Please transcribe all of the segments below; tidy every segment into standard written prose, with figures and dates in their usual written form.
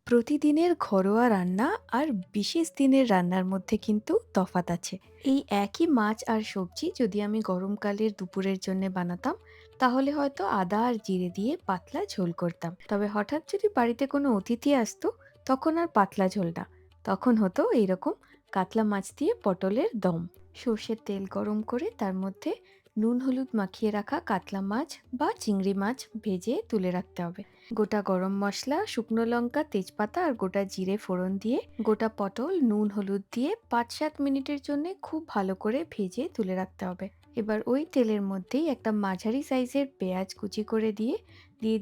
প্রতিদিনের ঘরোয়া রান্না আর বিশেষ দিনের রান্নার মধ্যে কিন্তু তফাৎ আছে। এই একই মাছ আর সবজি যদি আমি গরমকালের দুপুরের জন্য বানাতাম, তাহলে হয়তো আদা আর জিরে দিয়ে পাতলা ঝোল করতাম। তবে হঠাৎ যদি বাড়িতে কোনো অতিথি আসতো, তখন আর পাতলা ঝোল না, তখন হতো এইরকম কাতলা মাছ দিয়ে পটলের দম। সর্ষের তেল গরম করে তার মধ্যে নুন হলুদ মাখিয়ে রাখা কাতলা মাছ বা চিংড়ি মাছ ভেজে তুলে রাখতে হবে। গোটা গরম মশলা, শুকনো লঙ্কা, তেজপাতা আর গোটা জিরে ফোড়ন দিয়ে গোটা পটল নুন হলুদ দিয়ে ৫-৭ মিনিটের জন্য খুব ভালো করে ভেজে তুলে রাখতে হবে। এবার ওই তেলের মধ্যেই একটা মাঝারি সাইজের পেঁয়াজ কুচি করে দিয়ে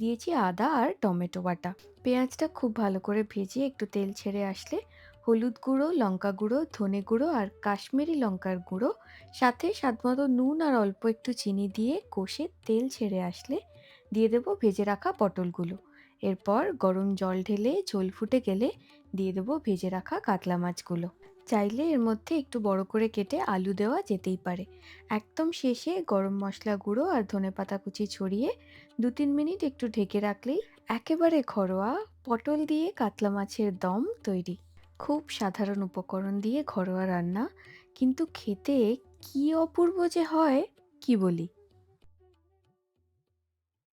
দিয়েছি আদা আর টমেটো বাটা। পেঁয়াজটা খুব ভালো করে ভেজে একটু তেল ছেড়ে আসলে হলুদ গুঁড়ো, লঙ্কা গুঁড়ো, ধনে গুঁড়ো আর কাশ্মীরি লঙ্কার গুঁড়ো, সাথে স্বাদমতো নুন আর অল্প একটু চিনি দিয়ে কষে তেল ছেড়ে আসলে দিয়ে দেবো ভেজে রাখা পটলগুলো। এরপর গরম জল ঢেলে ঝোল ফুটে গেলে দিয়ে দেবো ভেজে রাখা কাতলা মাছগুলো। চাইলে এর মধ্যে একটু বড় করে কেটে আলু দেওয়া যেতেই পারে। একদম শেষে গরম মশলা গুঁড়ো আর ধনেপাতা কুচি ছড়িয়ে ২-৩ মিনিট একটু ঢেকে রাখলেই একেবারে ঘরোয়া পটল দিয়ে কাতলা মাছের দম তৈরি। খুব সাধারণ উপকরণ দিয়ে ঘরোয়া রান্না, কিন্তু খেতে কি অপূর্ব যে হয়, কি বলি!